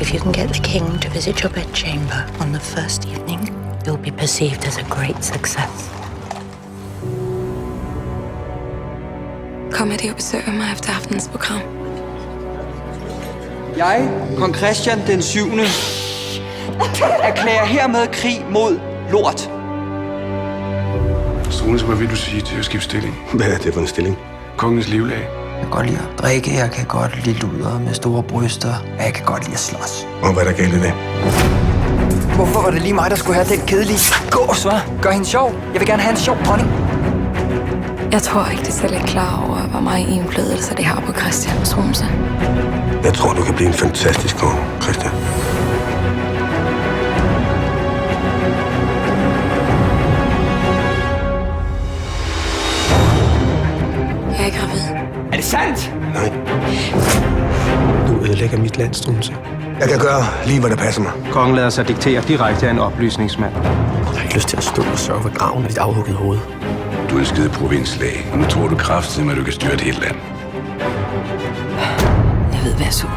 If you can get the king to visit your bedchamber on the first evening, you'll be perceived as a great success. Kom med det og besøg mig efter aftenens program. Jeg, kong Christian den 7., erklærer hermed krig mod lort. Strunes, hvad vil du sige til at skifte stilling? Hvad er det for en stilling? Kongens livlag. Jeg kan godt lide at drikke, jeg kan godt lide luder med store bryster, og jeg kan godt lide at slås. Og hvad er der galt i det? Hvorfor var det lige mig, der skulle have den kedelige gås, hva'? Gør hende sjov. Jeg vil gerne have en sjov dronning. Jeg tror ikke, det selv er klar over, hvor meget indflydelse det har på Christians tromse. Jeg tror, du kan blive en fantastisk konge, Christian. Jeg er gravid. Er det sandt? Nej. Du ødelægger mit land, Struense. Jeg kan gøre lige, hvad der passer mig. Kongen lader sig diktere direkte af en oplysningsmand. Jeg har ikke lyst til at stå og sørge for graven af dit afhuggede hoved. Du er en skide provinslag, og nu tror du kraftigt, at du kan styre et helt land. Jeg ved, hvad jeg så.